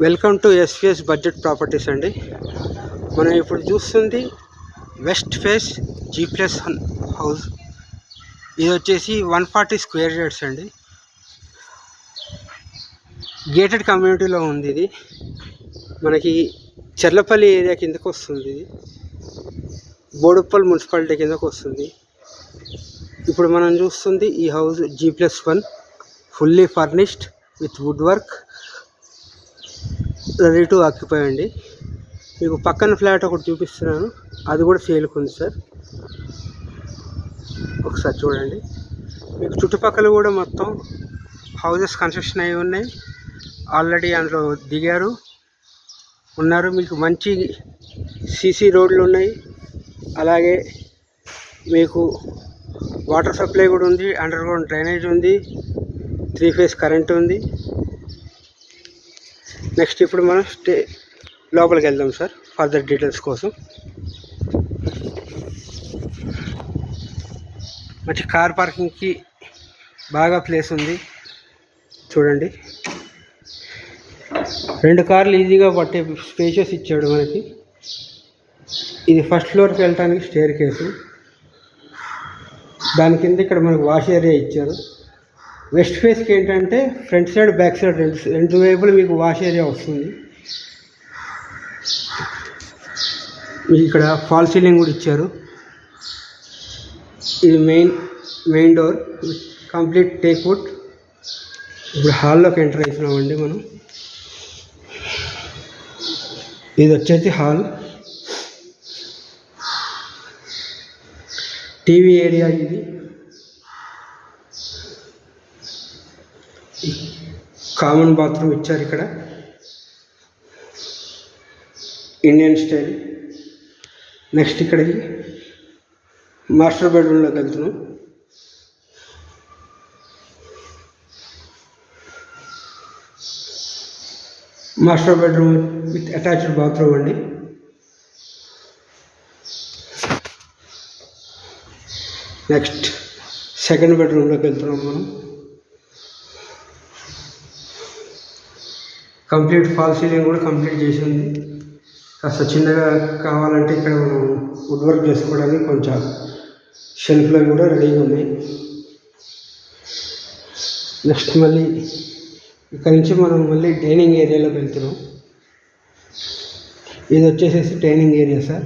Welcome to SVS budget properties అండి. మనం ఇప్పుడు చూస్తుంది వెస్ట్ ఫేస్ G+1 హౌస్. ఇది వచ్చేసి 140 స్క్వేర్ యార్డ్స్ అండి. గేటెడ్ కమ్యూనిటీలో ఉంది. ఇది మనకి చెర్లపల్లి ఏరియా కిందకు వస్తుంది. ఇది బోడుప్పల్ మున్సిపాలిటీ కిందకు వస్తుంది. ఇప్పుడు మనం చూస్తుంది ఈ house G+1 fully furnished with wood work, ready to occupy అండి. మీకు పక్కన ఫ్లాట్ ఒకటి చూపిస్తున్నాను, అది కూడా సేల్కి ఉంది సార్. ఒకసారి చూడండి. మీకు చుట్టుపక్కల కూడా మొత్తం హౌజెస్ కన్స్ట్రక్షన్ అయి ఉన్నాయి. ఆల్రెడీ అందులో ఉన్నారు. మీకు మంచి సీసీ రోడ్లు ఉన్నాయి. అలాగే మీకు వాటర్ సప్లై కూడా ఉంది, అండర్ గ్రౌండ్ డ్రైనేజ్ ఉంది, 3 ఫేజ్ కరెంట్ ఉంది. నెక్స్ట్ ఇప్పుడు మనం లోపలికి వెళ్దాం సార్ ఫర్దర్ డీటెయిల్స్ కోసం. మంచి కార్ పార్కింగ్కి బాగా ప్లేస్ ఉంది. చూడండి, 2 కార్లు ఈజీగా పట్టే స్పేషియస్ ఇచ్చాడు మనకి. ఇది ఫస్ట్ ఫ్లోర్కి వెళ్ళడానికి స్టేర్ కేసు. దాని కింద ఇక్కడ మనకు వాష్ ఏరియా ఇచ్చారు. వెస్ట్ ఫేస్కి ఏంటంటే ఫ్రంట్ సైడ్ బ్యాక్ సైడ్ రెండు వైపులు మీకు వాష్ ఏరియా వస్తుంది. మీకు ఇక్కడ ఫాల్ సీలింగ్ కూడా ఇచ్చారు. ఇది main door complete teak wood. ఇప్పుడు హాల్లోకి ఎంటర్ అవుతున్నామండి మనం. ఇది వచ్చేసి హాల్. టీవీ ఏరియా ఇది. కామన్ బాత్రూమ్ ఇచ్చారు ఇక్కడ, ఇండియన్ స్టైల్. నెక్స్ట్ ఇక్కడికి మాస్టర్ బెడ్రూమ్లోకి వెళ్తున్నాం. Master bedroom with attached bathroom అండి. నెక్స్ట్ సెకండ్ బెడ్రూమ్లోకి వెళ్తున్నాం మనం. కంప్లీట్ ఫాల్ సీలింగ్ కూడా కంప్లీట్ చేసి ఉంది. కాస్త చిన్నగా కావాలంటే ఇక్కడ మనం వుడ్ వర్క్ చేసుకోవడానికి కొంచెం షెల్ఫ్లో కూడా రెడీగా ఉన్నాయి. నెక్స్ట్ మళ్ళీ ఇక్కడ నుంచి మనం మళ్ళీ డైనింగ్ ఏరియాలోకి వెళ్తున్నాం. ఇది వచ్చేసేసి dining area sir.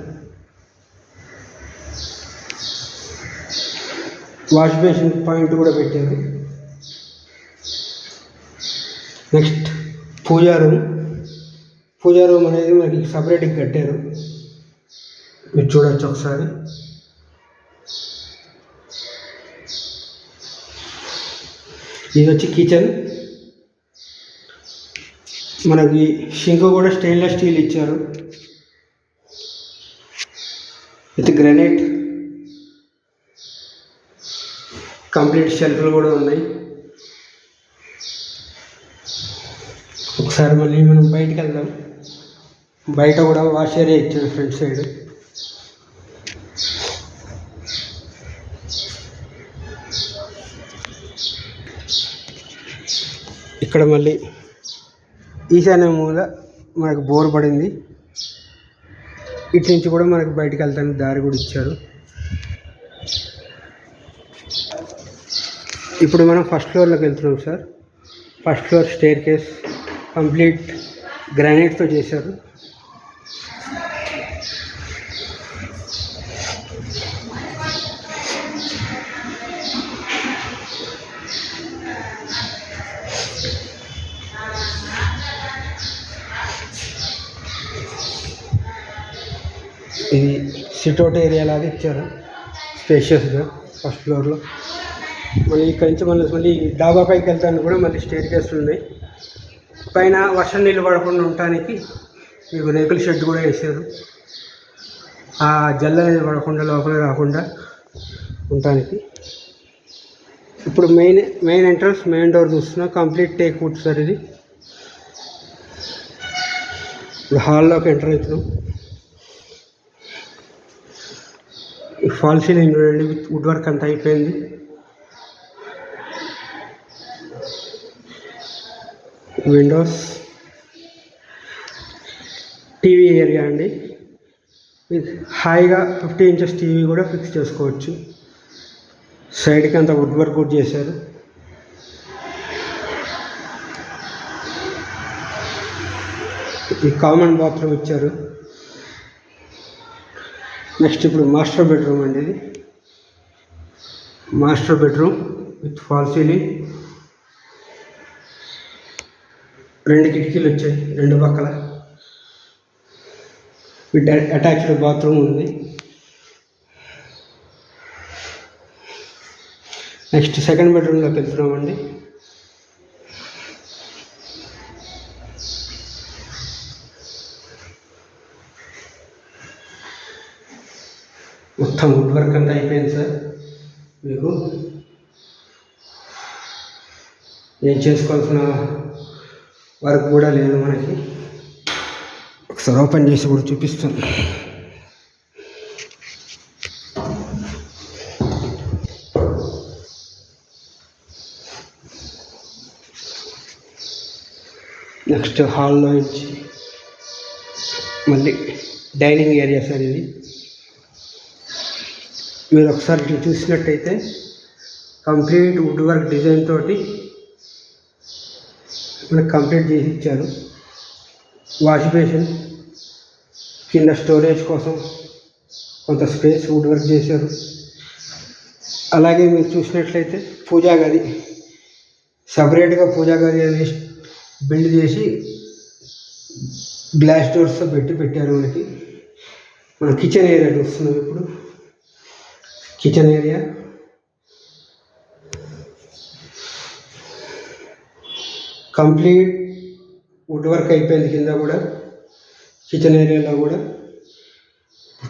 Wash basin point కూడా పెట్టారు. నెక్స్ట్ పూజా రూమ్ అనేది మనకి సపరేట్గా కట్టారు. మీరు చూడవచ్చు ఒకసారి. ఇది వచ్చి కిచెన్. మనకి షింక్ కూడా స్టెయిన్లెస్ స్టీల్ ఇచ్చారు విత్ గ్రానైట్. కంప్లీట్ షెల్ఫ్లు కూడా ఉన్నాయి. ఒకసారి మళ్ళీ మనం బయటికి వెళ్దాం. బయట కూడా వాష్ ఏరియా ఇచ్చాడు ఫ్రంట్ సైడ్. ఇక్కడ మళ్ళీ ఈశాన్య మూల మనకు బోర్ పడింది. ఇటు నుంచి కూడా మనకు బయటికి వెళ్తానికి దారి కూడా ఇచ్చారు. ఇప్పుడు మనం ఫస్ట్ ఫ్లోర్లోకి వెళ్తున్నాం sir. First floor staircase complete గ్రానైట్తో చేశారు. ఇది సిట్అవుట్ ఏరియా లాగా ఇచ్చారు స్పేషియస్గా ఫస్ట్ ఫ్లోర్లో. మళ్ళీ ఇక్కడి నుంచి మళ్ళీ డాబా పైకి వెళ్తానికి కూడా మళ్ళీ స్టేర్ కేసులు ఉన్నాయి. పైన వర్షం నీళ్ళు పడకుండా ఉండటానికి మీకు రేకుల షెడ్ కూడా వేసారు. ఆ జల్ల అనేది పడకుండా లోపల రాకుండా ఉండటానికి. ఇప్పుడు మెయిన్ ఎంట్రన్స్ మెయిన్ డోర్ చూస్తున్నా కంప్లీట్ టేక్ వుడ్ సార్. ఇది ఇప్పుడు హాల్లోకి ఎంటర్ అవుతున్నాం. ఫాల్ సీలింగ్ చూడండి, విత్ వుడ్ వర్క్ అంతా అయిపోయింది. విండోస్, టీవీ ఏరియా అండి. హాయిగా 50 ఇంచెస్ టీవీ కూడా ఫిక్స్ చేసుకోవచ్చు. సైడ్కి అంతా వుడ్ వర్క్ కూడా చేశారు. ఈ కామన్ బాత్రూమ్ ఇచ్చారు. నెక్స్ట్ ఇప్పుడు మాస్టర్ బెడ్రూమ్ అండి. ఇది master bedroom with fall ceiling. 2 కిటికీలు వచ్చాయి 2 పక్కల. విత్ అటాచ్డ్ బాత్రూమ్ ఉంది. నెక్స్ట్ సెకండ్ బెడ్రూమ్లోకి వెళ్తున్నామండి. మొత్తం వుడ్ వర్క్ అంతా అయిపోయింది సార్. మీకు ఏం చేసుకోవాల్సిన వర్క్ కూడా లేదు మనకి. ఒకసారి ఓపెన్ చేసి కూడా చూపిస్తాను. నెక్స్ట్ హాల్లో నుంచి మళ్ళీ డైనింగ్ ఏరియా సార్. ఇది మీరు ఒకసారి ఇట్లా చూసినట్టయితే కంప్లీట్ వుడ్ వర్క్ డిజైన్ తోటి మనకు కంప్లీట్ చేసి ఇచ్చారు. వాష్ బేసిన్, కింద స్టోరేజ్ కోసం కొంత స్పేస్ వుడ్ వర్క్ చేశారు. అలాగే మీరు చూసినట్లయితే పూజా గది, సపరేట్గా పూజా గది అనేది బిల్డ్ చేసి గ్లాస్ డోర్స్తో పెట్టారు మనకి. మన కిచెన్ ఏరియా చూస్తున్నాం ఇప్పుడు. Kitchen area complete wood work అయిపోయింది. కింద కూడా కిచెన్ ఏరియాలో కూడా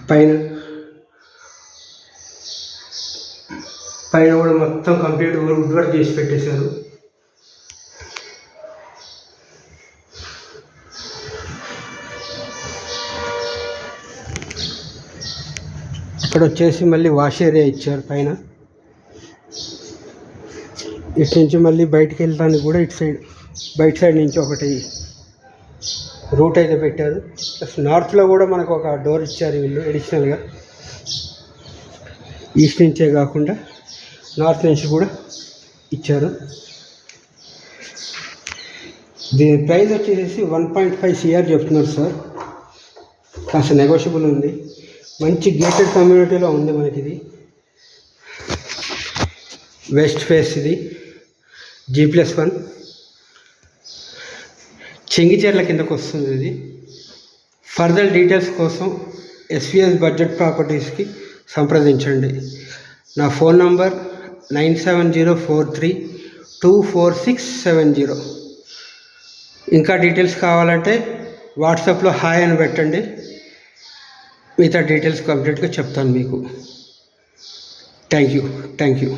పైన కూడా మొత్తం కంప్లీట్ వుడ్ వర్క్ చేసి పెట్టేశారు. ఇక్కడ వచ్చేసి మళ్ళీ వాష్ ఏరియా ఇచ్చారు పైన. ఇటు నుంచి మళ్ళీ బయటికి వెళ్ళడానికి కూడా ఇటు సైడ్ బయట సైడ్ నుంచి ఒకటి రూట్ అయితే పెట్టారు. ప్లస్ నార్త్లో కూడా మనకు ఒక డోర్ ఇచ్చారు వీళ్ళు అడిషనల్గా. ఈస్ట్ నుంచే కాకుండా నార్త్ నుంచి కూడా ఇచ్చారు. దీని ప్రైస్ వచ్చేసి 1.5 CR చెప్తున్నారు సార్. కాస్త నెగోషియబుల్ ఉంది. మంచి గేటెడ్ కమ్యూనిటీలో ఉంది మనకి. ఇది వెస్ట్ ఫేస్, ఇది G+1 చెంగిచెర్ల కిందకు వస్తుంది. ఇది ఫర్దర్ డీటెయిల్స్ కోసం SVS బడ్జెట్ ప్రాపర్టీస్కి సంప్రదించండి. నా ఫోన్ నంబర్ 9704324670. ఇంకా డీటెయిల్స్ కావాలంటే వాట్సాప్లో హాయ్ అని పెట్టండి. మిగతా డీటెయిల్స్ కంప్లీట్గా చెప్తాను మీకు. Thank you.